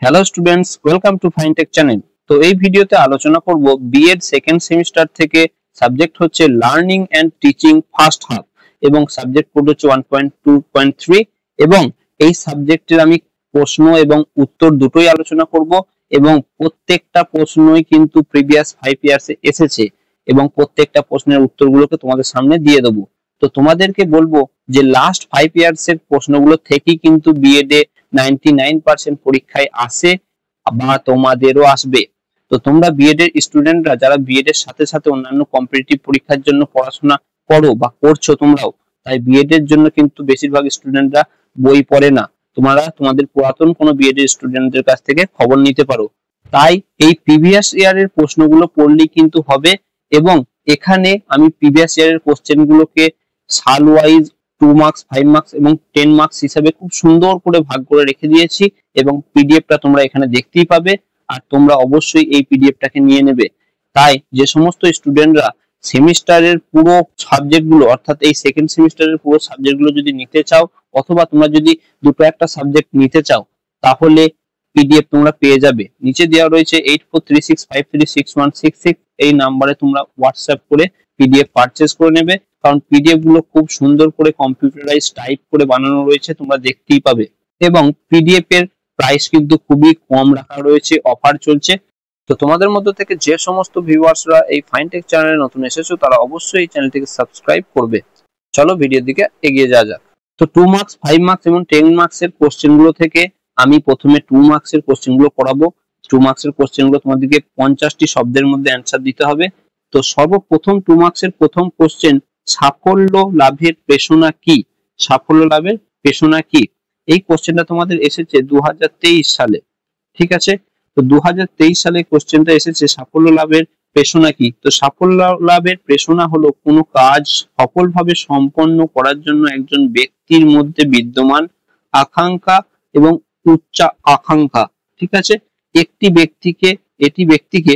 Hello students, welcome to Finetech channel. তো এই ভিডিওতে আলোচনা করব বিএড সেকেন্ড সেমিস্টার থেকে সাবজেক্ট হচ্ছে learning and teaching first half এবং সাবজেক্ট কোড হচ্ছে 1.2.3 এবং এই সাবজেক্টের আমি প্রশ্ন এবং উত্তর দুটোই আলোচনা করব এবং প্রত্যেকটা প্রশ্নই কিন্তু প্রিভিয়াস 5 ইয়ার্সে এসেছে এবং প্রত্যেকটা প্রশ্নের উত্তরগুলোকে তোমাদের সামনে দিয়ে দেবো। তো তোমাদেরকে বলবো যে লাস্ট 5 ইয়ার্সের প্রশ্নগুলো থেকেই কিন্তু বিএড এ 99% পরীক্ষায় আসে বা তোমাদেরও আসবে। তো তোমরা বিএড এর স্টুডেন্টরা যারা বিএড এর সাথে সাথে অন্যান্য কম্পিটিটিভ পরীক্ষার জন্য পড়াশোনা করো বা করছো তোমরাও, তাই বিএড এর জন্য কিন্তু বেশিরভাগ স্টুডেন্টরা বই পড়ে না। তোমরা তোমাদের পুরাতন কোনো বিএড এর স্টুডেন্টদের কাছ থেকে খবর নিতে পারো। তাই এই প্রিভিয়াস ইয়ারের প্রশ্নগুলো পড়লেই কিন্তু হবে এবং এখানে আমি প্রিভিয়াস ইয়ারের কোশ্চেনগুলোকে সাল ওয়াইজ 2 মার্কস, 5 মার্কস এবং 10 মার্কস হিসাবে খুব সুন্দর করে ভাগ করে রেখে দিয়েছি এবং পিডিএফটা তোমরা এখানে দেখতেই পাবে। আর তোমরা অবশ্যই এই পিডিএফটাকে নিয়ে নেবে। তাই যে সমস্ত স্টুডেন্টরা সেমিস্টারের পুরো সাবজেক্টগুলো অর্থাৎ এই সেকেন্ড সেমিস্টারের পুরো সাবজেক্টগুলো যদি নিতে চাও অথবা তোমরা যদি দুটো একটা সাবজেক্ট নিতে চাও তাহলে পিডিএফ তোমরা পেয়ে যাবে। নিচে দেওয়া রয়েছে 8436536166 এই নাম্বারে তোমরা হোয়াটসঅ্যাপ করে পিডিএফ পারচেজ করে নেবে, কারণ পিডিএফ গুলো খুব সুন্দর করে কম্পিউটারাইজ টাইপ করে বানানো রয়েছে, তোমরা দেখতেই পাবে। এবং পিডিএফ এর প্রাইস কিন্তু খুবই কম রাখা রয়েছে, অফার চলছে। তো তোমাদের মধ্যে থেকে যে সমস্ত ভিউয়ার্সরা এই ফাইনটেক চ্যানেলে নতুন এসেছো তারা অবশ্যই এই চ্যানেলটিকে সাবস্ক্রাইব করবে। চলো ভিডিওর দিকে এগিয়ে যাওয়া যাক। তো 2 মার্কস, 5 মার্কস এবং 10 মার্কস এর কোশ্চেন গুলো থেকে আমি প্রথমে 2 মার্কস এর কোশ্চেন গুলো পড়াবো। 2 মার্কস এর কোশ্চেন গুলো তোমাদেরকে 50টি শব্দের মধ্যে অ্যানসার দিতে হবে। তো সর্বপ্রথম 2 মার্কস এর প্রথম কোশ্চেন, সাফল্য লাভের পেশনা কি? সাফল্য লাভের পেশনা কি? এই কোশ্চেনটা তোমাদের এসেছে 2023 সালে। ঠিক আছে, তো 2023 সালে কোশ্চেনটা এসেছে সাফল্য লাভের পেশনা কি? তো সাফল্য লাভের পেশনা হলো কোনো কাজ সফলভাবে সম্পন্ন করার জন্য একজন ব্যক্তির মধ্যে বিদ্যমান আকাঙ্ক্ষা এবং উচ্চ আকাঙ্ক্ষা। ঠিক আছে, এটি ব্যক্তিকে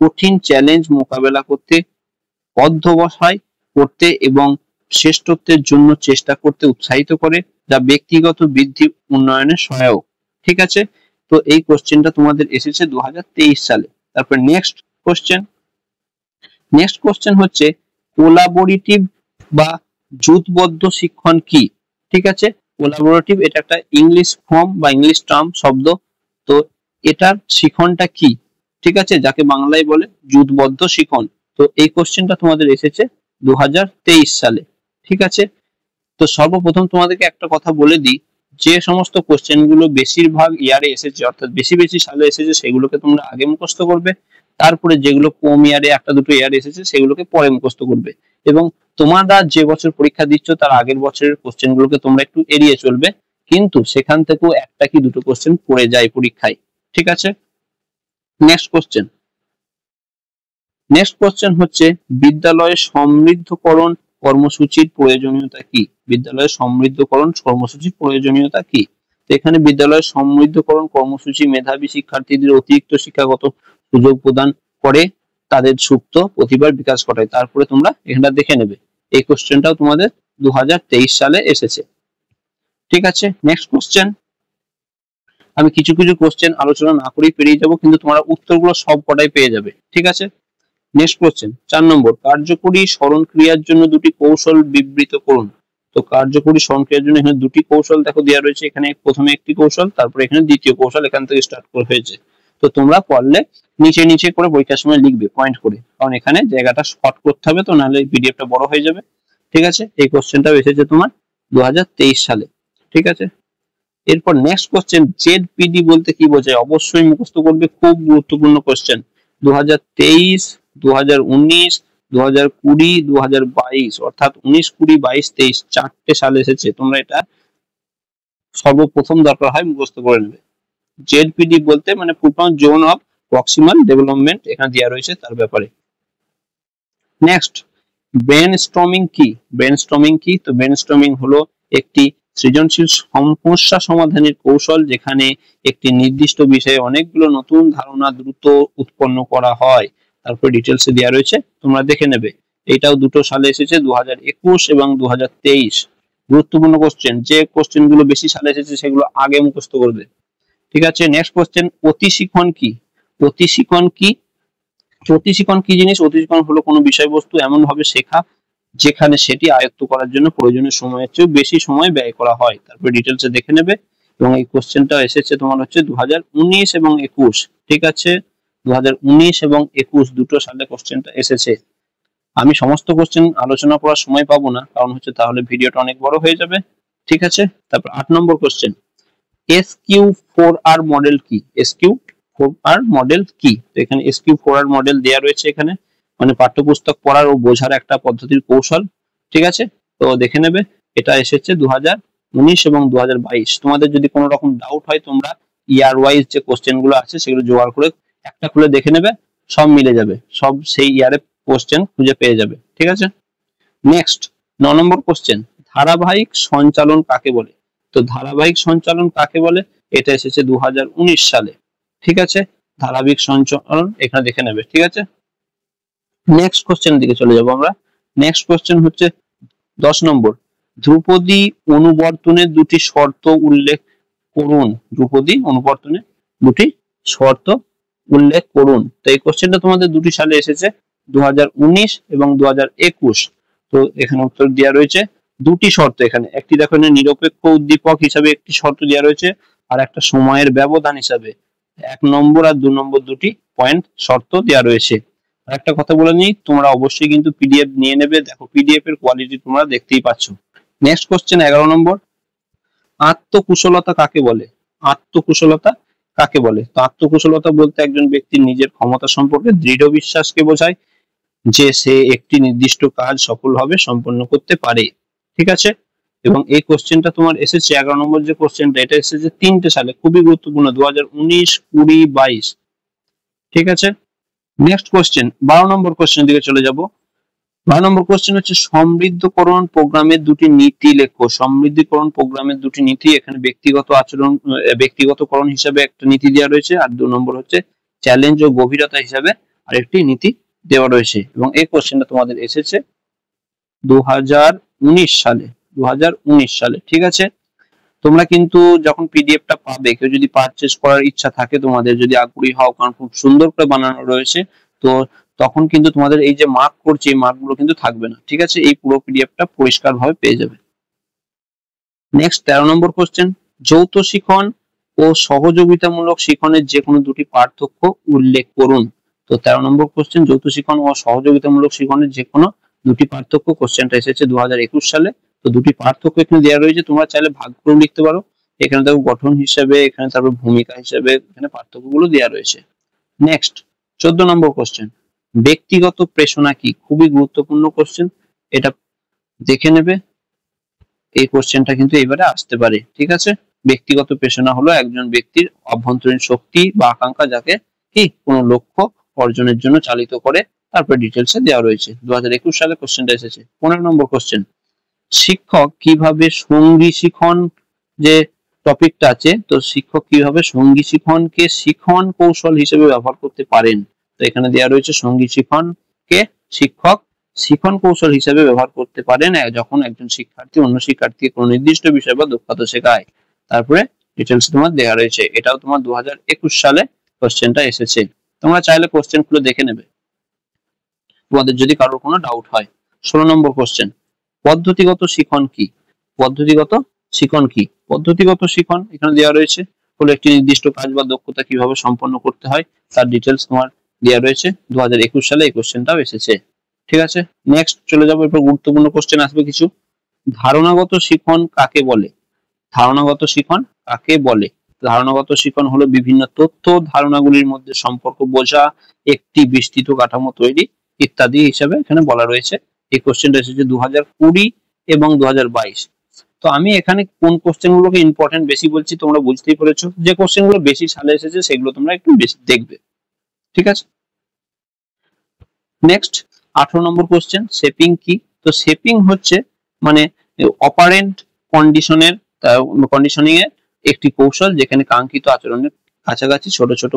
কঠিন চ্যালেঞ্জ মোকাবেলা করতে, অধ্যবসায় করতে এবং শ্রেষ্ঠত্বের জন্য চেষ্টা করতে উৎসাহিত করে, যা ব্যক্তিগত বৃদ্ধি উন্নয়নে সহায়ক। ঠিক আছে, তো এই কোশ্চেনটা তোমাদের এসেছে 2023 সালে। তারপর নেক্সট কোশ্চেন হচ্ছে কোলাবোরেটিভ বা জোটবদ্ধ শিক্ষণ কি? ঠিক আছে, কোলাবোরেটিভ এটা একটা ইংলিশ ফর্ম বা ইংলিশ টার্ম শব্দ। তো এটার শিক্ষণটা কি? ঠিক আছে, যাকে বাংলায় বলে জোটবদ্ধ শিক্ষণ। তো এই কোশ্চেনটা তোমাদের এসেছে 2023 সালে। ঠিক আছে, তো সর্বপ্রথম তোমাদেরকে একটা কথা বলে দিই, যে সমস্ত কোশ্চেন গুলো বেশিরভাগ ইয়ারে এসেছে অর্থাৎ বেশি সালে এসেছে সেগুলোকে তোমরা আগে মুখস্থ করবে, তারপরে যেগুলো কম ইয়ারে একটা দুটো ইয়ারে এসেছে সেগুলোকে পরে মুখস্থ করবে। এবং তোমরা যে বছর পরীক্ষা দিচ্ছ তার আগের বছরের কোশ্চেন গুলোকে তোমরা একটু এড়িয়ে চলবে, কিন্তু সেখান থেকেও একটা কি দুটো কোশ্চেন পড়ে যায় পরীক্ষায়। ঠিক আছে, নেক্সট কোশ্চেন হচ্ছে বিদ্যালয়ের সমৃদ্ধকরণ কর্মসূচির প্রয়োজনীয়তা কি? বিদ্যালয়ের সমৃদ্ধকরণ কর্মসূচির প্রয়োজনীয়তা কি? তো এখানে বিদ্যালয়ের সমৃদ্ধকরণ কর্মসূচি মেধাবী শিক্ষার্থীদের অতিরিক্ত শিক্ষাগত সুযোগ প্রদান করে, তাদের সুপ্ত প্রতিভার বিকাশ ঘটায়। তারপরে তোমরা এখানটা দেখে নেবে। এই কোশ্চেনটাও তোমাদের 2023 সালে এসেছে। ঠিক আছে, নেক্সট কোশ্চেন। আমি কিছু কোশ্চেন আলোচনা না করেই পেরিয়ে যাব, কিন্তু তোমরা উত্তরগুলো সব কটাই পেয়ে যাবে। ঠিক আছে, নেক্সট কোশ্চেন 4 নম্বর, কার্যকরী স্মরণ ক্রিয়ার জন্য দুটি কৌশল বিবৃত করুন। তো কার্যকরী স্মরণ ক্রিয়ার জন্য এখানে দুটি কৌশল দেখো দেওয়া রয়েছে। এখানে প্রথমে একটি কৌশল, তারপরে এখানে দ্বিতীয় কৌশল, এখান থেকে স্টার্ট করা হয়েছে। তো তোমরা পড়লে নিচে করে পরীক্ষার সময় লিখবে পয়েন্ট করে, কারণ এখানে জায়গাটা শর্ট করতে হবে, তো নাহলে পিডিএফটা বড় হয়ে যাবে। ঠিক আছে, এই কোশ্চেনটাও এসেছে তোমার 2023 সালে। ঠিক আছে, এরপর নেক্সট কোশ্চেন, জেডপিডি বলতে কি বোঝায়? অবশ্যই মুখস্থ করবে, খুব গুরুত্বপূর্ণ কোশ্চেন। 2023, 2019, 2020, 2022 অর্থাৎ 19, 20, 22, 23 চারটে সাল এসেছে। তোমরা এটা সর্বপ্রথম দরকার হয় মুখস্থ করে নেবে। জেডপিডি বলতে মানে full form zone of proximal development, এখানে দেওয়া রয়েছে তার ব্যাপারে। নেক্সট, ব্রেনস্টর্মিং কি? তো ব্রেনস্টর্মিং হলো একটি সৃজনশীল সমস্যা সমাধানের কৌশল, যেখানে একটি নির্দিষ্ট বিষয়ে অনেকগুলো নতুন ধারণা দ্রুত উৎপন্ন করা হয়। তারপর ডিটেলসে দেওয়া রয়েছে, তোমরা দেখে নেবে। এটাও দুটো সালে এসেছে, 2021 এবং 2023। গুরুত্বপূর্ণ কোশ্চেন, যে কোশ্চেন গুলো বেশি সালে এসেছে সেগুলো আগে মুখস্থ করবে। ঠিক আছে। নেক্সট কোশ্চেন, অতিশিখন কি? অতিশিখন কি? অতিশিখন কি জিনিস? অতিশিখন হলো কোনো বিষয়বস্তু এমন ভাবে শেখা যেখানে সেটি আয়ত্ত করার জন্য প্রয়োজনীয় সময়ের চেয়ে বেশি সময় ব্যয় করা হয়। তারপরে ডিটেলসে দেখে নেবে। এবং এই কোশ্চেনটা এসেছে তোমার হচ্ছে 2019 এবং 21, ঠিক আছে। 2019 এবং 21 দুটো সালে কোশ্চেনটা এসেছে। আমি সমস্ত কোশ্চেন আলোচনা করার সময় পাবো না, কারণ হচ্ছে তাহলে ভিডিওটা অনেক বড় হয়ে যাবে, ঠিক আছে। তারপর 8 নম্বর কোশ্চেন, SQ4R মডেল কি? SQ4R মডেল কি? তো এখানে SQ4R মডেল দেয়া রয়েছে এখানে, মানে পাঠ্যপুস্তক পড়ার ও বোঝার একটা পদ্ধতির কৌশল, ঠিক আছে। তো দেখে নেবে, এটা এসেছে 2019 এবং 2022। তোমাদের যদি কোনো রকম ডাউট হয় তোমরা ইয়ার ওয়াইজ যে কোশ্চেন গুলো আছে সেগুলো জোগাড় করে একটা খুলে দেখে নেবে, সব মিলে যাবে, সব সেই ইয়ারে কোশ্চেন খুঁজে পেয়ে যাবে, ঠিক আছে। নেক্সট 9 নম্বর কোশ্চেন, ধারাবাহিক সঞ্চালন কাকে বলে? তো ধারাবাহিক সঞ্চালন কাকে বলে, এটা এসেছে 2019 সালে, ঠিক আছে। ধারাবাহিক সঞ্চালন এখানে দেখে নেবে, ঠিক আছে। নেক্সট কোশ্চেন দিকে চলে যাব আমরা। নেক্সট কোশ্চেন হচ্ছে 10 নম্বর, ধ্রুপদী অনুবর্তনের দুটি শর্ত উল্লেখ করুন। ধ্রুপদী অনুবর্তনের দুটি শর্ত উল্লেখ করুন। তো এই কোশ্চেনটা তোমাদের দুটি সালে এসেছে, 2019 এবং 2021। তো এখানে উত্তর দেওয়া রয়েছে দুটি শর্ত। এখানে একটি দেখো, নিরপেক্ষ উদ্দীপক হিসাবে একটি শর্ত দেওয়া রয়েছে, আর একটা সময়ের ব্যবধান হিসাবে 1 নম্বর আর 2 নম্বর দুটি পয়েন্ট শর্ত দেওয়া রয়েছে। আর একটা কথা বলে নিই, তোমরা অবশ্যই কিন্তু পিডিএফ নিয়ে নেবে। দেখো পিডিএফ এর কোয়ালিটি তোমরা দেখতেই পাচ্ছ। নেক্সট কোশ্চেন 11 নম্বর, আত্মকুশলতা কাকে বলে? আত্মকুশলতা কাকে বলে? তো আত্মকুশলতা বলতে একজন ব্যক্তির নিজের ক্ষমতা সম্পর্কে দৃঢ় বিশ্বাসকে বোঝায়, যে সে একটি নির্দিষ্ট কাজ সফলভাবে সম্পন্ন করতে পারে, ঠিক আছে। এবং এই কোশ্চেনটা তোমার এসেছে 11 নম্বর যে কোশ্চেনটা, এটা এসেছে 3টে সালে, খুবই গুরুত্বপূর্ণ, 2019, 20, 22, ঠিক আছে। নেক্সট কোশ্চেন 12 নম্বর কোশ্চেন দিকে চলে যাব। 12 নম্বর কোশ্চেন হচ্ছে, সমৃদ্ধকরণ প্রোগ্রামের দুটি নীতি লেখো। সমৃদ্ধকরণ প্রোগ্রামের দুটি নীতি, এখানে ব্যক্তিগত আচরণ, ব্যক্তিগতকরণ হিসাবে একটা নীতি দেওয়া রয়েছে, আর 2 নম্বর হচ্ছে চ্যালেঞ্জ ও গভীরতা হিসাবে আরেকটি নীতি দেওয়া রয়েছে। এবং এই কোশ্চেনটা তোমাদের এসেছে 2019 সালে, 2019 সালে, ঠিক আছে। তোমরা কিন্তু যখন পিডিএফটা পাবে, কেউ যদি পারচেজ করার ইচ্ছা থাকে, তোমাদের যদি আগ্রহী হও, কারণ খুব সুন্দর করে বানানো রয়েছে, তো তখন কিন্তু তোমাদের এই যে মার্ক করছে, এই মার্কগুলো কিন্তু থাকবে না, ঠিক আছে। এই পুরো পিডিএফটা পরিষ্কারভাবে পেয়ে যাবে। নেক্সট 13 নম্বর কোশ্চেন, যৌথ শিখন ও সহযোগিতামূলক শিখনের যে কোনো দুটি পার্থক্য উল্লেখ করুন। তো 13 নম্বর কোশ্চেন, যৌথ শিখন ও সহযোগিতামূলক শিখনের যে কোনো দুটি পার্থক্য, কোশ্চেনটা এসেছে 2021 সালে। তো দুটি পার্থক্য এখানে দেওয়া রয়েছে, তোমরা চাইলে ভাগ করে লিখতে পারো। এখানে দেখো গঠন হিসেবে, এখানে তারপর ভূমিকা হিসেবে এখানে পার্থক্যগুলো দেওয়া রয়েছে। নেক্সট 14 নম্বর কোশ্চেন, ব্যক্তিগত প্রেরণা কি? খুবই গুরুত্বপূর্ণ কোশ্চেন, এটা দেখে নেবে। এই কোশ্চেনটা কিন্তু এবারে আসতে পারে, ঠিক আছে। ব্যক্তিগত প্রেরণা হলো একজন ব্যক্তির অভ্যন্তরীণ শক্তি বা আকাঙ্ক্ষা, যাকে কি কোনো লক্ষ্য অর্জনের জন্য চালিত করে। তারপরে ডিটেলসে দেওয়া রয়েছে, 2021 সালে কোশ্চেনটা এসেছে। 15 নম্বর কোশ্চেন, শিক্ষক কিভাবে সঙ্গী শিখন, যে টপিকটা আছে, তো শিক্ষক কিভাবে সঙ্গী শিখনকে শিখন কৌশল হিসেবে ব্যবহার করতে পারেন। তো এখানে দেওয়া রয়েছে সঙ্গী শিখনকে শিক্ষক শিখন কৌশল হিসেবে ব্যবহার করতে পারেন যখন একজন শিক্ষার্থী অন্য শিক্ষার্থীকে কোনো নির্দিষ্ট বিষয় বা দক্ষতা শেখায়। তারপরে ডিটেলস তোমার দেওয়া রয়েছে, এটাও তোমার 2021 সালে কোশ্চেনটা এসেছে। তোমরা চাইলে কোশ্চেন গুলো দেখে নেবে তোমাদের যদি কারোর কোনো ডাউট হয়। 16 নম্বর কোশ্চেন, পদ্ধতিগত শিখন কি? পদ্ধতিগত শিখন কি? পদ্ধতিগত শিখন এখানে দেওয়া রয়েছে, হলো একটি নির্দিষ্ট কাজ বা দক্ষতা কিভাবে সম্পন্ন করতে হয়, তার ডিটেলস তোমার দেওয়া রয়েছে। 2021 সালে এই কোশ্চেনটাও এসেছে, ঠিক আছে। নেক্সট চলে যাবো, এরপর গুরুত্বপূর্ণ কোশ্চেন আসবে কিছু। ধারণাগত শিখন কাকে বলে? ধারণাগত শিখন কাকে বলে? ধারণাগত শিখন হলো বিভিন্ন তথ্য ধারণাগুলির মধ্যে সম্পর্ক বোঝা, একটি বিস্তৃত কাঠামো তৈরি ইত্যাদি হিসাবে এখানে বলা রয়েছে। এই কোশ্চেনটা এসেছে 2020 এবং 2022। তো আমি এখানে কোন কোশ্চেন গুলোকে ইম্পর্টেন্ট বেশি বলছি তোমরা বুঝতেই পেরেছো, যে কোশ্চেন গুলো বেশি সালে এসেছে সেগুলো তোমরা একটু বেশি দেখবে, ঠিক আছে। নেক্সট 18 নম্বর কোশ্চেন, শেপিং কি? তো শেপিং হচ্ছে মানে অপারেন্ট কন্ডিশনিং এর একটি কৌশল, যেখানে কাঙ্ক্ষিত আচরণের কাছাকাছি ছোট ছোট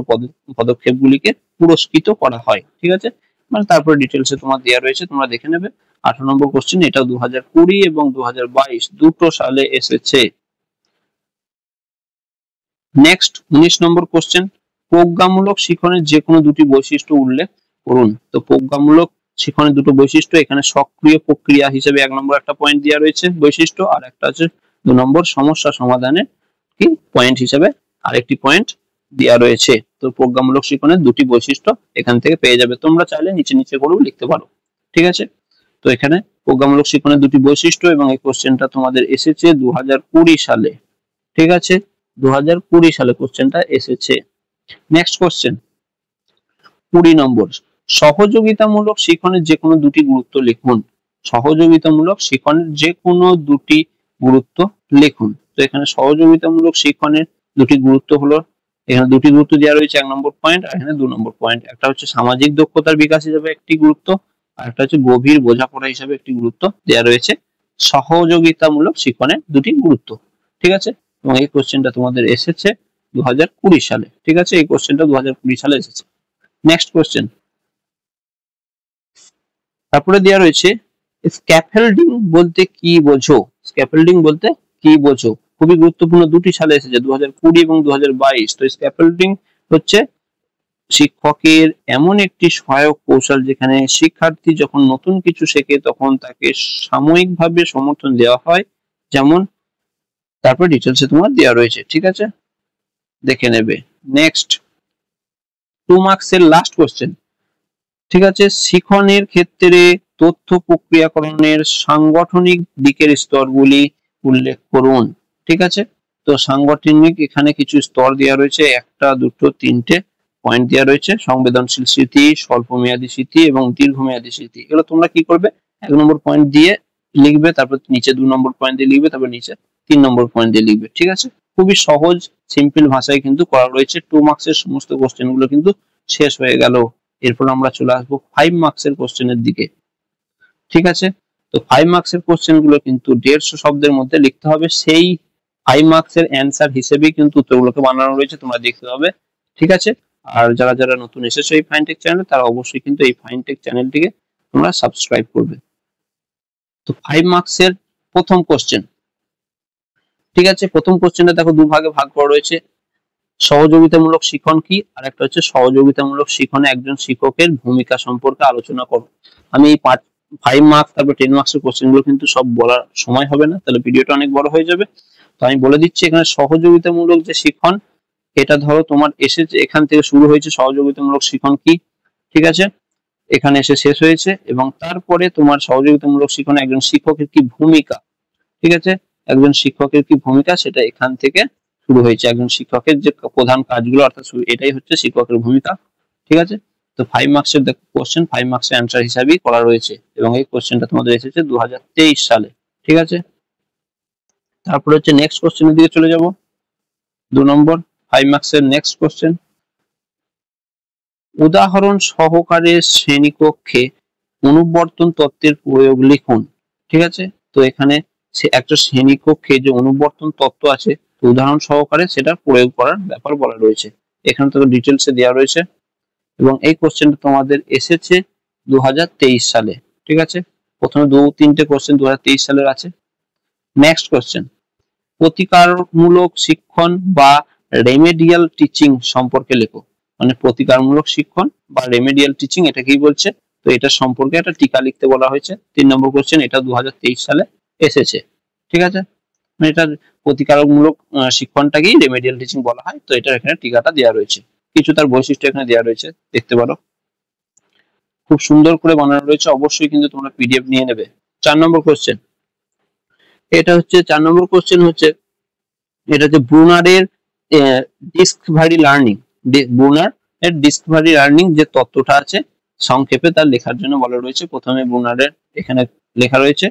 পদক্ষেপগুলিকে পুরস্কৃত করা হয়, ঠিক আছে। মানে তারপরে ডিটেলসে তোমার দেওয়া রয়েছে, তোমরা দেখে নেবে। 18 নম্বর কোশ্চেন, এটাও 2020 এবং 2022 দুটো সালে এসেছে। নেক্সট 19 নম্বর কোশ্চেন, প্রজ্ঞামূলক শিখনের যে কোনো দুটি বৈশিষ্ট্য উল্লেখ করুন। তো প্রজ্ঞামূলক শিখনের দুটো বৈশিষ্ট্য এখানে সক্রিয় প্রক্রিয়া হিসেবে 1 নম্বর একটা পয়েন্ট দেওয়া রয়েছে বৈশিষ্ট্য, আর একটা আছে 2 নম্বর সমস্যা সমাধানের কি পয়েন্ট হিসেবে আরেকটি পয়েন্ট দেওয়া রয়েছে। তো প্রজ্ঞামূলক শিখনের দুটি বৈশিষ্ট্য এখান থেকে পেয়ে যাবে, তোমরা চাইলে নিচে নিচে করেও লিখতে পারো। ঠিক আছে, তো এখানে প্রজ্ঞামূলক শিখনের দুটি বৈশিষ্ট্য এবং এই কোশ্চেনটা তোমাদের এসেছে 2020 সালে। ঠিক আছে, 2020 সালে কোশ্চেনটা এসেছে। নেক্সট কোশ্চেন 20 নম্বর, সহযোগিতামূলক শিখনের যে কোনো দুটি গুরুত্ব লিখুন। সহযোগিতামূলক শিখনের যে কোনো দুটি গুরুত্ব লিখুন। তো এখানে সহযোগিতামূলক শিখনের দুটি গুরুত্ব হলো, এখানে দুটি গুরুত্ব দেওয়া রয়েছে 1 নম্বর পয়েন্ট আর এখানে 2 নম্বর পয়েন্ট। একটা হচ্ছে সামাজিক দক্ষতার বিকাশ হিসেবে একটি গুরুত্ব, আর একটা হচ্ছে গভীর বোঝাপড়া হিসেবে একটি গুরুত্ব দেওয়া রয়েছে সহযোগিতামূলক শিখনের দুটি গুরুত্ব। ঠিক আছে, এবং এই কোশ্চেনটা তোমাদের এসেছে 2020 সালে। ঠিক আছে, এই কোশ্চেনটা 2020 সালে এসেছে। নেক্সট কোশ্চেন, তারপরে দেওয়া রয়েছে স্ক্যাফোল্ডিং বলতে কি বোঝো। স্ক্যাফোল্ডিং বলতে কি বোঝো, খুবই গুরুত্বপূর্ণ, দুটি সালে এসেছে 2020 এবং 2022। তো স্ক্যাফোল্ডিং হচ্ছে শিক্ষকের এমন একটি সহায়ক কৌশল যেখানে শিক্ষার্থী যখন নতুন কিছু শেখে তখন তাকে সাময়িকভাবে সমর্থন দেওয়া হয়, যেমন তারপর ডিটেলসে তোমার দেওয়া রয়েছে। ঠিক আছে, দেখে নেবে। নেক্সট 2 মার্কসের লাস্ট কোশ্চেন। ঠিক আছে, শিখনের ক্ষেত্রে তথ্য প্রক্রিয়াকরণের সাংগঠনিক দিকের স্তরগুলি উল্লেখ করুন। ঠিক আছে, তো সাংগঠনিক এখানে কিছু স্তর দেওয়া রয়েছে, 1 2 3টে পয়েন্ট দেওয়া রয়েছে, সংবেদনশীল স্মৃতি, স্বল্পমেয়াদী স্মৃতি এবং দীর্ঘমেয়াদী স্মৃতি। এগুলো তোমরা কি করবে, 1 নম্বর পয়েন্ট দিয়ে লিখবে, তারপর নিচে 2 নম্বর পয়েন্ট দিয়ে লিখবে, তারপর নিচে 3 নম্বর পয়েন্ট দিয়ে লিখবে। ঠিক আছে, খুবই সহজ সিম্পল ভাষায় কিন্তু করা রয়েছে। 2 মার্কসের সমস্ত কোশ্চেন গুলো কিন্তু শেষ হয়ে গেল। এরপর আমরা চলে আসবো 5 মার্কসের কোশ্চেনের দিকে। ঠিক আছে, তো 5 মার্কসের কোশ্চেন গুলো কিন্তু 150 শব্দের মধ্যে লিখতে হবে, সেই 5 মার্কসের অ্যান্সার হিসেবেই কিন্তু উত্তরগুলোকে বানানো রয়েছে, তোমরা দেখতে হবে। ঠিক আছে, আর যারা যারা নতুন এসেছো এই ফাইনটেক চ্যানেলে তারা অবশ্যই কিন্তু এই ফাইনটেক চ্যানেলটিকে তোমরা সাবস্ক্রাইব করবে। তো 5 মার্কসের প্রথম কোশ্চেন। ঠিক আছে, প্রথম কোশ্চেনটা দেখো দুভাগে ভাগ করা রয়েছে, সহযোগিতামূলক শিখন কি, আর একটা হচ্ছে সহযোগিতামূলক শিখনে একজন শিক্ষকের ভূমিকা সম্পর্কে আলোচনা করো। আমি এই 5 মার্কস তারপর 10 মার্কসের কোশ্চেন গুলো কিন্তু সব বলার সময় হবে না, তাহলে ভিডিওটা অনেক বড় হয়ে যাবে। তো আমি বলে দিচ্ছি, এখানে সহযোগিতামূলক যে শিখন, এটা ধরো তোমার এসেছে এখান থেকে শুরু হয়েছে সহযোগিতামূলক শিখন কি। ঠিক আছে, এখানে এসে শেষ হয়েছে, এবং তারপরে তোমার সহযোগিতামূলক শিখনে একজন শিক্ষকের কি ভূমিকা। ঠিক আছে, একজন শিক্ষকের কি ভূমিকা সেটা এখান থেকে শুরু হয়েছে, একজন শিক্ষকের যে প্রধান কাজগুলো, অর্থাৎ এটাই হচ্ছে শিক্ষকের ভূমিকা। ঠিক আছে, তো 5 মার্কসের দেখো কোশ্চেন 5 মার্কসের অ্যানসার হিসাবেই করা রয়েছে, এবং এই কোশ্চেনটা তোমাদের এসেছে 2023 সালে। ঠিক আছে, তারপর হচ্ছে নেক্সট কোশ্চেনের দিকে চলে যাব। 2 নম্বর 5 মার্কসের নেক্সট কোশ্চেন, উদাহরণ সহকারে শ্রেণীকক্ষে অনুবর্তন তত্ত্বের প্রয়োগ লিখুন। ঠিক আছে, তো এখানে একটা শ্রেণীকক্ষে যে অনুবর্তন তত্ত্ব আছে, উদাহরণ সহকারে সেটা প্রয়োগ করার ব্যাপার বলা রয়েছে, এখানে তো ডিটেলসে দেওয়া রয়েছে, এবং এই কোশ্চেনটা তোমাদের এসেছে 2023 সালে। ঠিক আছে, প্রথমে 2-3টে কোশ্চেন 2023 সালের আছে। নেক্সট কোশ্চেন, প্রতিকারমূলক শিক্ষণ বা রেমেডিয়াল টিচিং সম্পর্কে লেখো। মানে প্রতিকারমূলক শিক্ষণ বা রেমেডিয়াল টিচিং এটা কি বলছে, তো এটা সম্পর্কে একটা টিকা লিখতে বলা হয়েছে। 3 নম্বর কোশ্চেন, এটা 2023 সালে এসেছে। ঠিক আছে, মানে এটা প্রতিকারমূলক শিক্ষণটাকেই রেমেডিয়াল টিচিং বলা হয়, তো এটা এখানে টিকাটা দেওয়া রয়েছে, কিছু তার বৈশিষ্ট্য এখানে দেওয়া রয়েছে, দেখতে পারো, খুব সুন্দর করে বানানো রয়েছে, অবশ্যই কিন্তু তোমরা পিডিএফ নিয়ে নেবে। 4 নম্বর কোশ্চেন, এটা হচ্ছে 4 নম্বর কোশ্চেন হচ্ছে, এটা হচ্ছে ব্রুনারের ডিসকভারি লার্নিং, ব্রুনার এর ডিসকভারি লার্নিং যে তত্ত্বটা আছে সংক্ষেপে তার লেখার জন্য বলা রয়েছে। প্রথমে ব্রুনারের এখানে লেখা রয়েছে,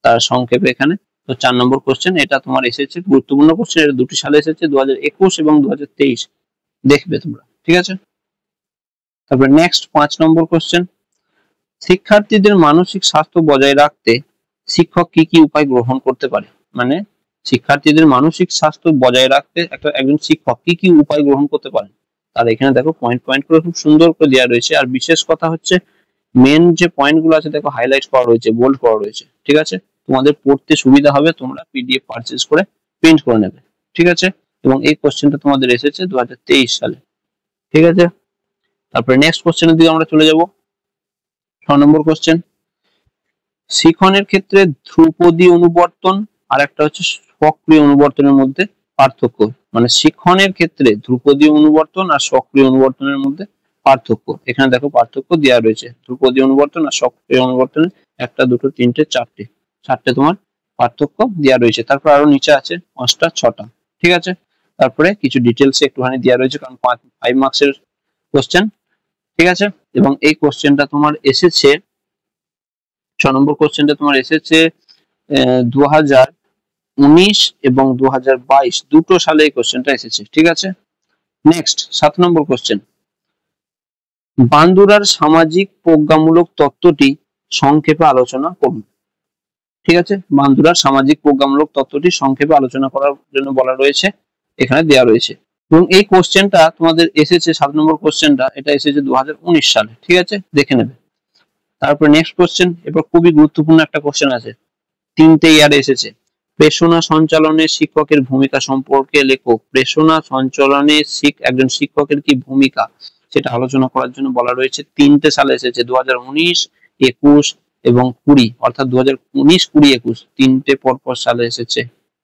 তার সংক্ষেপে এখানে। তো 4 নম্বর কোশ্চেন, এটা তোমার এসেছে, গুরুত্বপূর্ণ কোশ্চেন, এটা 2টি সালে এসেছে, 2021 এবং 2023, দেখবে তোমরা। ঠিক আছে, তারপর নেক্সট 5 নম্বর কোশ্চেন, শিক্ষার্থীদের মানসিক স্বাস্থ্য বজায় রাখতে শিক্ষক কি কি উপায় গ্রহণ করতে পারে। মানে শিক্ষার্থীদের মানসিক স্বাস্থ্য বজায় রাখতে একজন শিক্ষক কি কি উপায় গ্রহণ করতে পারেন, তার এখানে দেখো পয়েন্ট পয়েন্ট করে খুব সুন্দর করে দেওয়া রয়েছে। আর বিশেষ কথা হচ্ছে মেন যে পয়েন্ট গুলো আছে দেখো হাইলাইট করা রয়েছে, বোল্ড করা রয়েছে। ঠিক আছে, তোমাদের পড়তে সুবিধা হবে, তোমরা পিডিএফ পারচেজ করে প্রিন্ট করে নেবে। ঠিক আছে, এবং এই কোশ্চেনটা তোমাদের এসেছে 2023 সালে। ঠিক আছে, তারপরে নেক্সট কোশ্চেনের দিকে আমরা চলে যাব। 6 নম্বর কোশ্চেন, শিখনের ক্ষেত্রে ধ্রুপদী অনুবর্তন আর একটা হচ্ছে সক্রিয় অনুবর্তনের মধ্যে পার্থক্য। মানে শিখনের ক্ষেত্রে ধ্রুপদী অনুবর্তন আর সক্রিয় অনুবর্তনের মধ্যে পার্থক্য। এখানে দেখো পার্থক্য দেওয়া রয়েছে, ধ্রুপদী অনুবর্তন আর সক্রিয় অনুবর্তনের একটা, দুটো, তিনটে, চারটে তোমার পার্থক্য দেওয়া রয়েছে। তারপর আরো নিচে আছে 5টা 6টা। ঠিক আছে, তারপরে কিছু ডিটেলস একটুখানি দেওয়া রয়েছে, কারণ 5 মার্কসের কোশ্চেন। ঠিক আছে, এবং এই কোশ্চেনটা তোমার এসেছে 6 নম্বর কোশ্চেনটা তোমার এসেছে 2019 এবং 2022 দুটো সালে এই কোশ্চেনটা এসেছে। ঠিক আছে, নেক্সট 7 নম্বর কোশ্চেন, বান্দুরার সামাজিক প্রজ্ঞামূলক তত্ত্বটি সংক্ষেপে আলোচনা করুন। ঠিক আছে, বান্দুরার সামাজিক প্রজ্ঞামূলক তত্ত্বটি সংক্ষেপে আলোচনা করার জন্য বলা রয়েছে, এখানে দেওয়া রয়েছে। এবং এই কোশ্চেনটা তোমাদের এসেছে 7 নম্বর কোশ্চেনটা, এটা এসেছে 2019 সালে। ঠিক আছে, দেখে নেবে। তারপর নেক্সট কোশ্চেন, এবার খুবই গুরুত্বপূর্ণ একটা কোশ্চেন আছে, 3টে ইয়ারে এসেছে। প্রেষণা সঞ্চালনে শিক্ষকের ভূমিকা সম্পর্কে লেখো। প্রেষণা সঞ্চালনে একজন শিক্ষকের কি ভূমিকা সেটা আলোচনা করার জন্য বলা রয়েছে। 3টে সালে এসেছে, 2019, 21 এবং 20, অর্থাৎ 2019, 20, 21 3টে পরপর সালে এসেছে।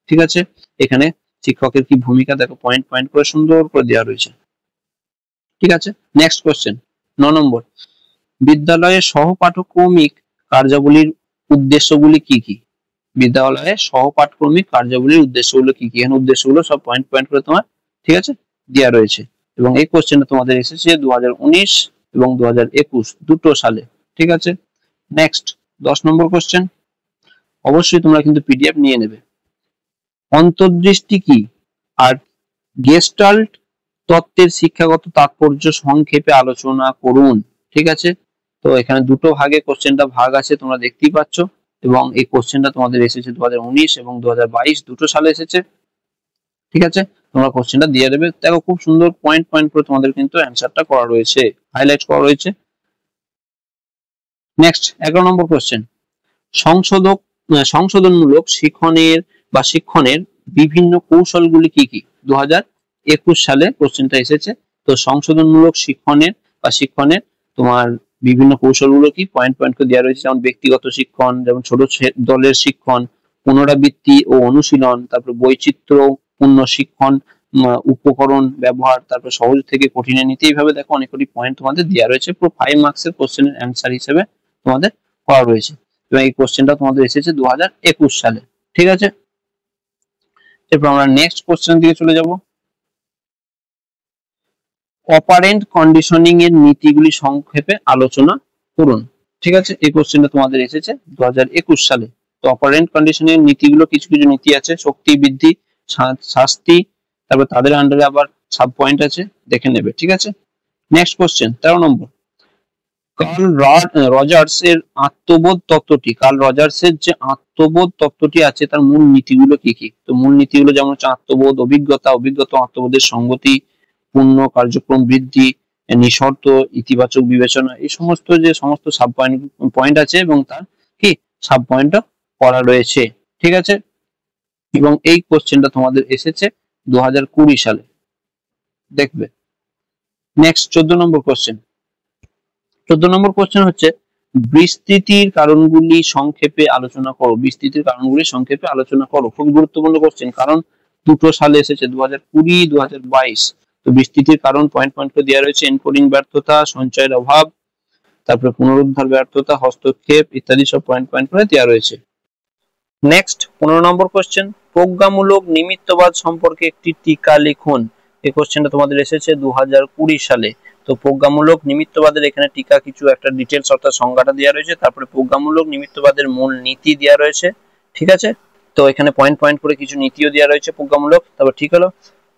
ঠিক আছে, এখানে শিক্ষকের কি ভূমিকা দেখো পয়েন্ট পয়েন্ট করে সুন্দর করে দেওয়া রয়েছে। ঠিক আছে, নেক্সট কোশ্চেন 9 নম্বর, বিদ্যালয়ের সহপাঠক্রমিক কার্যাবলীর উদ্দেশ্যগুলি কি কি? বিদ্যালয়ের সহপাঠক্রমিক কার্যাবলীর উদ্দেশ্যগুলো কি কি? এখানে উদ্দেশ্যগুলো সব পয়েন্ট পয়েন্ট করে তোমার, ঠিক আছে, দেওয়া রয়েছে। এবং এই কোশ্চেনটা তোমাদের এসেছে 2019 এবং 2021 দুটো সালে। ঠিক আছে, নেক্সট 10 নম্বর কোশ্চেন, অবশ্যই তোমরা কিন্তু পিডিএফ নিয়ে নেবে। অন্তর্দৃষ্টি কি আর গেস্টাল্ট তত্ত্বের শিক্ষাগত তাৎপর্য সংক্ষেপে আলোচনা করুন। ঠিক আছে, তো এখানে দুটো ভাগে কোশ্চেনটা ভাগ আছে, তোমরা দেখতেই পাচ্ছ। এবং এই কোশ্চেনটা তোমাদের এসেছে 2019 এবং 2022 দুটো সালে এসেছে। ঠিক আছে, তোমরা কোশ্চেনটা দিয়ে দেবে। দেখো খুব সুন্দর পয়েন্ট পয়েন্ট করে তোমাদের কিন্তু অ্যানসারটা করা রয়েছে, হাইলাইট করা রয়েছে। নেক্সট 11 নম্বর কোশ্চেন, সংশোধনমূলক শিক্ষণের বিভিন্ন কৌশলগুলি কি কি? 2021 সালে কোশ্চেনটা এসেছে। তো সংশোধনমূলক শিক্ষণের তোমার বিভিন্ন কৌশলগুলো কি পয়েন্ট পয়েন্ট করে দেওয়া রয়েছে, যেমন ব্যক্তিগত শিক্ষণ, যেমন ছোট দলের শিক্ষণ, পুনরাবৃত্তি ও অনুশীলন, তারপর বৈচিত্র্যপূর্ণ শিক্ষণ, উপকরণ ব্যবহার, তারপর সহজ থেকে কঠিনে নিতে। এইভাবে দেখো অনেকগুলি পয়েন্ট তোমাদের দেওয়া রয়েছে, পুরো 5 মার্কসের কোশ্চেনের অ্যান্সার হিসেবে তোমাদের করা রয়েছে। এবং এই কোশ্চেনটা তোমাদের এসেছে 2021 সালে। ঠিক আছে, এরপর আমরা নেক্সট কোশ্চেনের দিকে চলে যাব। অপারেন্ট কন্ডিশনিং এর নীতিগুলি সংক্ষেপে আলোচনা করুন। ঠিক আছে, এই কোশ্চেনটা তোমাদের এসেছে 2021 সালে। তো অপারেন্ট কন্ডিশনিং এর নীতিগুলো কিছু কিছু নীতি আছে, শক্তি বৃদ্ধি, শাস্তি, তারপর তাদের আন্ডারে আবার সাব পয়েন্ট আছে, দেখে নেবে। ঠিক আছে, নেক্সট কোশ্চেন 13 নম্বর, কার্ল রজার্সের আত্মবোধ তত্ত্বটি, কার্ল রজার্সের যে আত্মবোধ তত্ত্বটি আছে তার মূল নীতিগুলো কি কি? তো মূল নীতিগুলো যেমন হচ্ছে আত্মবোধ, অভিজ্ঞতা আত্মবোধের সঙ্গতি, পূর্ণ কার্যক্রম বৃদ্ধি, নিঃশর্ত ইতিবাচক বিবেচনা, এই সমস্ত সাব পয়েন্ট আছে এবং তার কি সাব পয়েন্টও করা রয়েছে। ঠিক আছে, এবং এই কোশ্চেনটা তোমাদের এসেছে 2020 সালে, দেখবে। নেক্সট 14 নম্বর কোশ্চেন, 14 নম্বর কোশ্চেন হচ্ছে বিস্তৃতির কারণগুলি সংক্ষেপে আলোচনা করো। বিস্তৃতির কারণগুলি সংক্ষেপে আলোচনা করো, খুব গুরুত্বপূর্ণ কোশ্চেন, কারণ দুটো সালে এসেছে 2020, 2022। তো বিস্তৃতির কারণ পয়েন্ট পয়েন্ট করে দেওয়া রয়েছে, এনকোডিং ব্যর্থতা, সঞ্চয়ের অভাব, তারপরে পুনরুদ্ধার ব্যর্থতা, হস্তক্ষেপ ইত্যাদি সব পয়েন্ট পয়েন্ট করে দেওয়া রয়েছে। নেক্সট 15 নম্বর কোশ্চেন, প্রজ্ঞামূলক নিমিত্তবাদ সম্পর্কে একটি টিকা লিখুন। এই কোশ্চেনটা তোমাদের এসেছে 2020 সালে। তো প্রজ্ঞামূলক নিমিত্তবাদের এখানে টিকা কিছু একটা ডিটেলস অর্থাৎ সংজ্ঞাটা দেওয়া রয়েছে, তারপরে প্রজ্ঞামূলক নিমিত্তবাদের মূল নীতি দেওয়া রয়েছে। ঠিক আছে, তো এখানে পয়েন্ট পয়েন্ট করে কিছু নীতিও দেওয়া রয়েছে প্রজ্ঞামূলক। তারপর ঠিক হলো,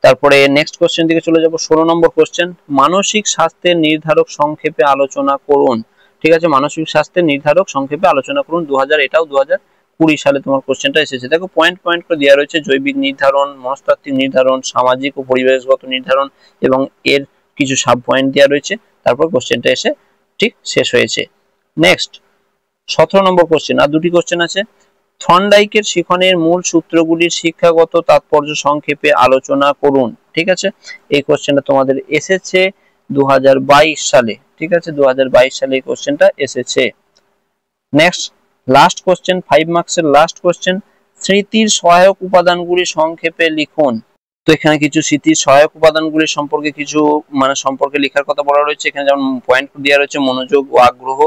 তারপরে নেক্সট কোশ্চেন দিকে চলে যাব। 16 নম্বর কোশ্চেন, মানসিক স্বাস্থ্যের নির্ধারক সংক্ষেপে আলোচনা করুন। ঠিক আছে, মানসিক স্বাস্থ্যের নির্ধারক সংক্ষেপে আলোচনা করুন। এটাও 2020 সালে তোমার কোশ্চেনটা এসেছে। দেখো পয়েন্ট পয়েন্ট করে দেওয়া রয়েছে, জৈবিক নির্ধারণ, মনস্তাত্ত্বিক নির্ধারণ, সামাজিক ও পরিবেশগত নির্ধারণ, এবং এর কিছু সাব পয়েন্ট দেওয়া রয়েছে। তারপর কোশ্চেনটা এসে ঠিক শেষ হয়েছে। নেক্সট 17 নম্বর কোশ্চেন, আর দুটি কোশ্চেন আছে। থর্নডাইকের শিখনের মূল সূত্রগুলির শিক্ষাগত তাৎপর্য সংক্ষেপে আলোচনা করুন। ঠিক আছে, এই কোশ্চেনটা তোমাদের এসেছে 2022 সালে। ঠিক আছে, 2022 সালে এই কোশ্চেনটা এসেছে। নেক্সট লাস্ট কোশ্চেন, 5 মার্কসের লাস্ট কোশ্চেন, স্মৃতির সহায়ক উপাদানগুলি সংক্ষেপে লিখুন। তো এখানে কিছু স্মৃতির সহায়ক উপাদানগুলি সম্পর্কে কিছু সম্পর্কে লেখার কথা বলা রয়েছে। এখানে যেমন পয়েন্ট দেওয়া রয়েছে মনোযোগ ও আগ্রহ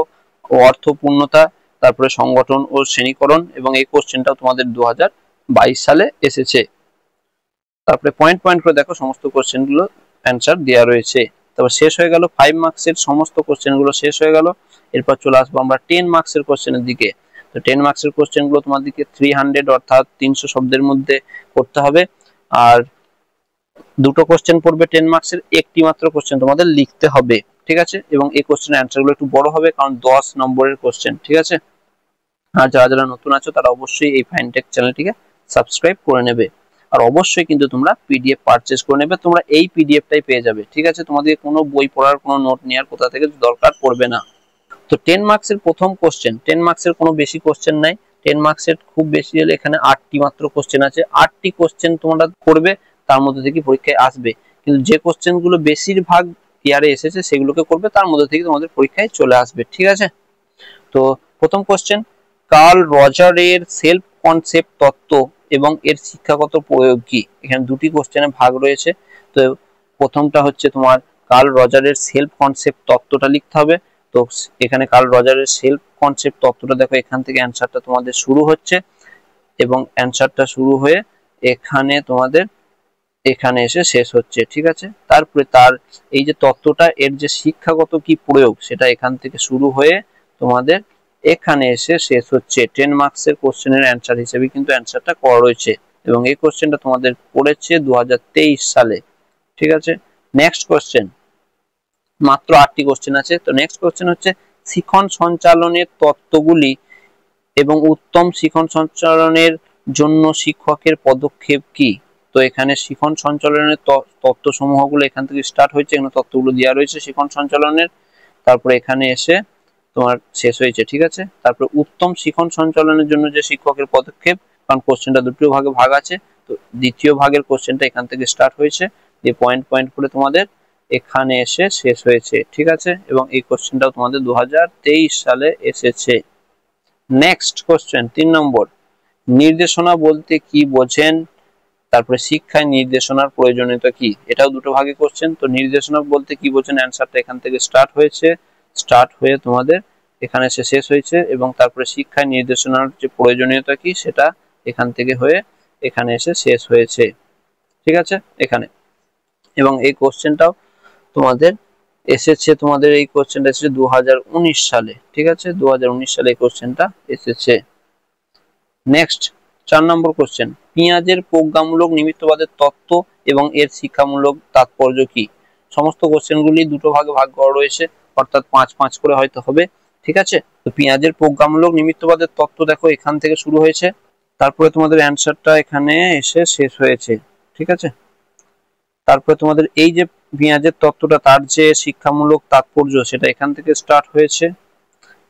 ও অর্থপূর্ণতা, তারপরে সংগঠন ও শ্রেণীকরণ, এবং এই কোশ্চেনটাও তোমাদের 2022 সালে এসেছে। তারপরে পয়েন্ট পয়েন্ট করে দেখো সমস্ত কোশ্চেনগুলো অ্যান্সার দেওয়া রয়েছে। তারপর শেষ হয়ে গেল 5 মার্কসের সমস্ত কোশ্চেনগুলো শেষ হয়ে গেল। এরপর চলে আসবো আমরা 10 মার্কসের কোশ্চেনের দিকে। তো 10 মার্কসের কোশ্চেনগুলো তোমাদেরকে 300 অর্থাৎ 300 শব্দের মধ্যে করতে হবে। আর দুটো কোশ্চেন পড়বে 10 মার্কসের, একটি মাত্র কোশ্চেন তোমাদের লিখতে হবে। ঠিক আছে, এবং এই কোশ্চেনের অ্যান্সারগুলো একটু বড় হবে কারণ 10 নম্বরের কোশ্চেন। ঠিক আছে, আর যারা যারা নতুন আছো তারা অবশ্যই এই ফাইনটেক চ্যানেলটিকে সাবস্ক্রাইব করে নেবে। আর অবশ্যই কিন্তু তোমরা পিডিএফ পারচেজ করে নেবে, তোমরা এই পিডিএফটাই পেয়ে যাবে। ঠিক আছে, তোমাদের কোনো বই পড়ার কোনো নোট নেওয়ার কোথা থেকে দরকার পড়বে না। তো 10 মার্কসের প্রথম কোশ্চেন, 10 মার্কসের কোনো বেশি কোশ্চেন নাই, 10 মার্কসের খুব বেশি হলে এখানে 8টি মাত্র কোশ্চেন আছে। 8টি কোশ্চেন তোমরা করবে, তার মধ্যে থেকে পরীক্ষায় আসবে। কিন্তু যে কোশ্চেনগুলো বেশিরভাগ ইয়ারে এসেছে সেগুলোকে করবে, তার মধ্যে থেকে তোমাদের পরীক্ষায় চলে আসবে। ঠিক আছে, তো প্রথম কোশ্চেন, কার্ল রজারের সেলফ কনসেপ্ট তত্ত্ব এবং এর শিক্ষাগত প্রয়োগ কি? এখানে দুটি কোশ্চেনে ভাগ রয়েছে। তো প্রথমটা হচ্ছে তোমার কার্ল রজারের সেলফ কনসেপ্ট তত্ত্বটা লিখতে হবে। তো এখানে কার্ল রজারের সেলফ কনসেপ্ট তত্ত্বটা দেখো, এখান থেকে অ্যান্সারটা তোমাদের শুরু হচ্ছে এবং অ্যান্সারটা শুরু হয়ে এখানে তোমাদের এখানে এসে শেষ হচ্ছে। ঠিক আছে, তারপরে তার এই যে তত্ত্বটা এর যে শিক্ষাগত কি প্রয়োগ সেটা এখান থেকে শুরু হয়ে তোমাদের এখানে এসে শেষ হচ্ছে। 10 মার্কসের কোশ্চেনের অ্যান্সার হিসেবে কিন্তু অ্যান্সারটা করা রয়েছে, এবং এই কোশ্চেনটা তোমাদের পড়েছে 2023 সালে। ঠিক আছে, নেক্সট কোশ্চেন, মাত্র 8টি কোশ্চেন আছে। তো নেক্সট কোশ্চেন হচ্ছে শিখন সঞ্চালনের তত্ত্বগুলি এবং উত্তম শিখন সঞ্চালনের জন্য শিক্ষকের পদক্ষেপ কি? তো এখানে শিখন সঞ্চালনের তত্ত্ব সমূহগুলো এখান থেকে স্টার্ট হয়েছে, এখানে তত্ত্বগুলো দেওয়া রয়েছে শিখন সঞ্চালনের, তারপরে এখানে এসে তোমার শেষ হয়েছে। ঠিক আছে, তারপরে উত্তম শিখন সঞ্চালনের জন্য যে শিক্ষকের পদক্ষেপ, কারণ কোশ্চেনটা দুটো ভাগে ভাগ আছে, তো দ্বিতীয় ভাগের কোশ্চেনটা এখান থেকে স্টার্ট হয়েছে, দিয়ে পয়েন্ট পয়েন্ট করে তোমাদের এখানে এসে শেষ হয়েছে। ঠিক আছে, এবং এই কোশ্চেনটাও তোমাদের 2023 সালে এসেছে। নেক্সট কোশ্চেন 3 নম্বর, নির্দেশনা বলতে কি বোঝেন? তারপরে শিক্ষায় নির্দেশনার প্রয়োজনীয়তা কি? এটাও দুটো ভাগে কোশ্চেন। তো নির্দেশনা বলতে কি বোঝেন অ্যান্সারটা এখান থেকে স্টার্ট হয়েছে, স্টার্ট হয়ে তোমাদের এখানে এসে শেষ হয়েছে, এবং তারপরে শিক্ষায় নির্দেশনার যে প্রয়োজনীয়তা কি সেটা এখান থেকে হয়ে এখানে এসে শেষ হয়েছে। ঠিক আছে, এখানে, এবং এই কোশ্চেনটাও তোমাদের এসেছে, তোমাদের এই কোশ্চেনটা এসেছে 2019 সালে। ঠিক আছে, 2019 সালে এই কোশ্চেনটা এসেছে। নেক্সট 4 নম্বর কোশ্চেন, পেঁয়াজের প্রজ্ঞামূলক নিমিত্তবাদের তত্ত্ব এবং এর শিক্ষামূলক তাৎপর্য কি? সমস্ত কোশ্চেনগুলি দুটো ভাগে ভাগ করা রয়েছে, অর্থাৎ 5-5 করে হয়তো হবে। ঠিক আছে, তো পেঁয়াজের প্রজ্ঞামূলক নিমিত্তবাদের তত্ত্ব দেখো এখান থেকে শুরু হয়েছে, তারপরে তোমাদের অ্যান্সারটা এখানে এসে শেষ হয়েছে। ঠিক আছে, তারপরে তোমাদের এই যে পেঁয়াজের তত্ত্বটা তার যে শিক্ষামূলক তাৎপর্য সেটা এখান থেকে স্টার্ট হয়েছে,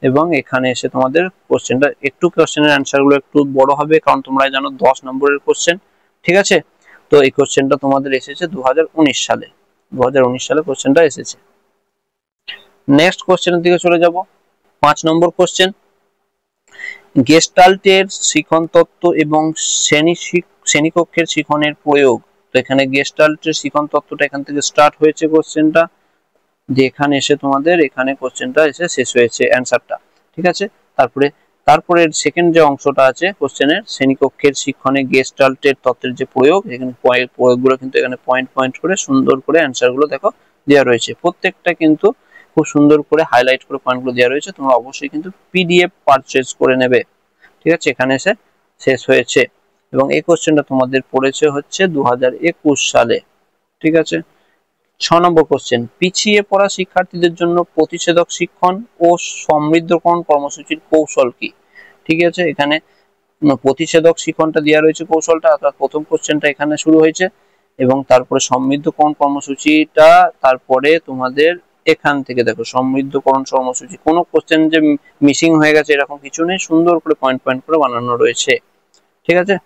এবং এখানে এসে তোমাদের কোশ্চেনটা একটু কোশ্চেনের অ্যান্সারগুলো একটু বড় হবে কারণ তোমরা জানো 10 নম্বরের কোশ্চেন। ঠিক আছে, তো এই কোশ্চেনটা তোমাদের এসেছে 2019 সালে, 2019 সালে কোশ্চেনটা এসেছে। নেক্সট কোশ্চেনের দিকে চলে যাব। 5 নম্বর কোশ্চেন, গেস্টাল্টের শিখন তত্ত্ব এবং শ্রেণীকক্ষের শিখনের প্রয়োগ। তো এখানে গেস্টাল্টের শিখন তত্ত্বটা এখান থেকে স্টার্ট হয়েছে কোশ্চেনটা, যে এখানে এসে তোমাদের এখানে কোশ্চেনটা এসে শেষ হয়েছে অ্যান্সারটা। ঠিক আছে, তারপরে সেকেন্ড যে অংশটা আছে কোশ্চেনের, শ্রেণীকক্ষের শিক্ষণে গেস্টাল্টের তত্ত্বের যে প্রয়োগ, এখানে প্রয়োগগুলো কিন্তু এখানে পয়েন্ট পয়েন্ট করে সুন্দর করে অ্যান্সারগুলো দেখো দেওয়া রয়েছে, প্রত্যেকটা কিন্তু খুব সুন্দর করে হাইলাইট করে পয়েন্টগুলো দেওয়া রয়েছে। তোমরা অবশ্যই কিন্তু পিডিএফ পারচেজ করে নেবে। ঠিক আছে, এখানে এসে শেষ হয়েছে, এবং এই কোশ্চেনটা তোমাদের পড়েছে হচ্ছে 2021 সালে। ঠিক আছে, 6 নম্বর কোশ্চেন, পিছিয়ে পড়া শিক্ষার্থীদের জন্য প্রতিষেধক শিক্ষণ ও সমৃদ্ধকরণ কর্মসূচির কৌশল কি? ঠিক আছে, এখানে প্রতিষেধক শিক্ষণটা দেওয়া রয়েছে কৌশলটা, অর্থাৎ প্রথম কোশ্চেনটা এখানে শুরু হয়েছে, এবং তারপরে সমৃদ্ধকরণ কর্মসূচিটা তারপরে তোমাদের এখান থেকে দেখো সমৃদ্ধকরণ কর্মসূচি, কোনো কোশ্চেন যে মিসিং হয়ে গেছে এরকম কিছু নেই, সুন্দর করে পয়েন্ট পয়েন্ট করে বানানো রয়েছে, ঠিক আছে।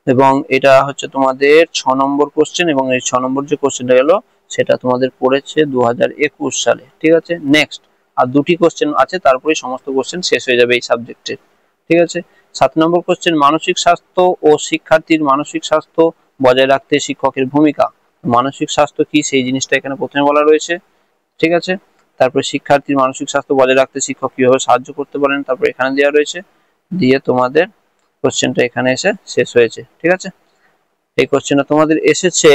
এবং এটা হচ্ছে তোমাদের 6 নম্বর কোশ্চেন, এবং এই 6 নম্বর যে কোশ্চেনটা গেল সেটা তোমাদের পড়েছে 2021 সালে, ঠিক আছে। নেক্সট আর দুটি কোশ্চেন আছে, তারপরে সমস্ত কোশ্চেন শেষ হয়ে যাবে এই সাবজেক্টের, ঠিক আছে। 7 নম্বর কোশ্চেন, মানসিক স্বাস্থ্য ও শিক্ষার্থীর মানসিক স্বাস্থ্য বজায় রাখতে শিক্ষকের ভূমিকা। মানসিক স্বাস্থ্য কি সেই জিনিসটা এখানে প্রথমে বলা রয়েছে, ঠিক আছে। তারপরে শিক্ষার্থীর মানসিক স্বাস্থ্য বজায় রাখতে শিক্ষক কিভাবে সাহায্য করতে পারেন, তারপর এখানে দেওয়া রয়েছে, দিয়ে তোমাদের কোশ্চেনটা এখানে এসে শেষ হয়েছে, ঠিক আছে। এই কোশ্চেনটা তোমাদের এসেছে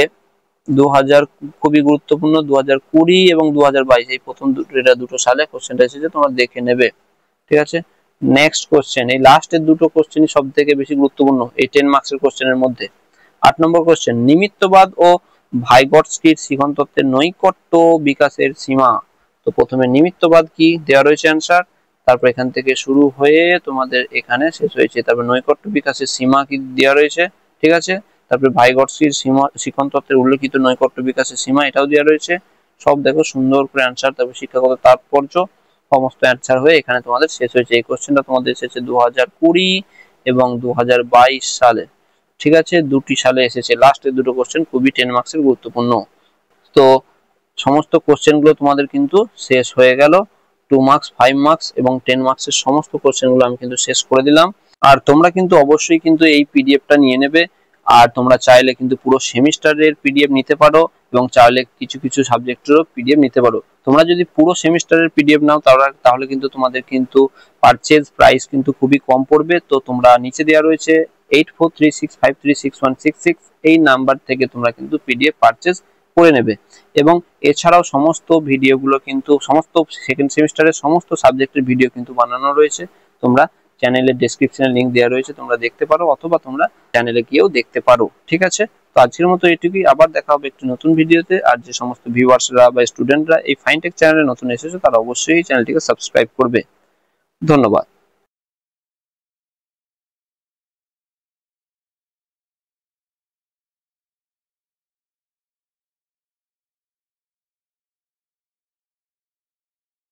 2000, খুবই গুরুত্বপূর্ণ, 2020 এবং 2022 এই প্রথম দুটো সালে কোশ্চেনটা এসেছে, তোমরা দেখে নেবে, ঠিক আছে। নেক্সট কোশ্চেন, এই লাস্টের দুটো কোশ্চেনই সব থেকে বেশি গুরুত্বপূর্ণ এই 10 মার্কসের কোশ্চেনের মধ্যে। 8 নম্বর কোশ্চেন, নিমিত্তবাদ ও ভাইগটস্কির শিখন তত্ত্বের নৈকট্য বিকাশের সীমা। তো প্রথমে নিমিত্তবাদ কি দেওয়া রয়েছে অ্যান্সার, তারপর এখান থেকে শুরু হয়ে তোমাদের এখানে শেষ হয়েছে, তারপর নৈকট্য বিকাশের সীমা কি দেওয়া রয়েছে, ঠিক আছে। তারপরে ভাইগটস্কির শিখন তত্ত্বের উল্লেখিত নৈকট্য বিকাশের সীমা এটাও দেওয়া রয়েছে, সব দেখো সুন্দর করে অ্যান্সার, তারপর শিক্ষাগত তাৎপর্য সমস্ত অ্যান্সার হয়ে এখানে তোমাদের শেষ হয়েছে। এই কোশ্চেনটা তোমাদের এসেছে 2020 এবং 2022 সালে, ঠিক আছে, দুটি সালে এসেছে। লাস্টের দুটো কোশ্চেন খুবই 10 মার্কসের গুরুত্বপূর্ণ। তো সমস্ত কোশ্চেন গুলো তোমাদের কিন্তু শেষ হয়ে গেল, 2 মার্কস, 5 মার্কস এবং 10 মার্কসের সমস্ত কোশ্চেন গুলো আমি কিন্তু শেষ করে দিলাম। আর তোমরা কিন্তু অবশ্যই কিন্তু এই পিডিএফটা নিয়ে নেবে, আর তোমরা চাইলে কিন্তু পুরো সেমিস্টারের পিডিএফ নিতে পারো, এবং চাইলে কিছু কিছু সাবজেক্টেরও পিডিএফ নিতে পারো। তোমরা যদি পুরো সেমিস্টারের পিডিএফ নাও তাহলে কিন্তু তোমাদের কিন্তু পারচেজ প্রাইস কিন্তু খুবই কম পড়বে। তো তোমরা নিচে দেওয়া রয়েছে 8436536166 এই নাম্বার থেকে তোমরা কিন্তু পিডিএফ পারচেজ করে নেবে। এবং এছাড়াও সমস্ত ভিডিওগুলো কিন্তু সমস্ত সেকেন্ড সেমিস্টারের সমস্ত সাবজেক্টের ভিডিও কিন্তু বানানো রয়েছে, তোমরা চ্যানেলের ডেসক্রিপশনে লিংক দেওয়া রয়েছে, তোমরা দেখতে পারো, অথবা তোমরা চ্যানেলে গিয়েও দেখতে পারো, ঠিক আছে। তো আজকের মতো এটুকুই, আবার দেখা হবে একটি নতুন ভিডিওতে। আর যে সমস্ত ভিউয়ার্সরা বা স্টুডেন্টরা এই ফাইনটেক চ্যানেলে নতুন এসেছে তারা অবশ্যই চ্যানেলটিকে সাবস্ক্রাইব করবে। ধন্যবাদ।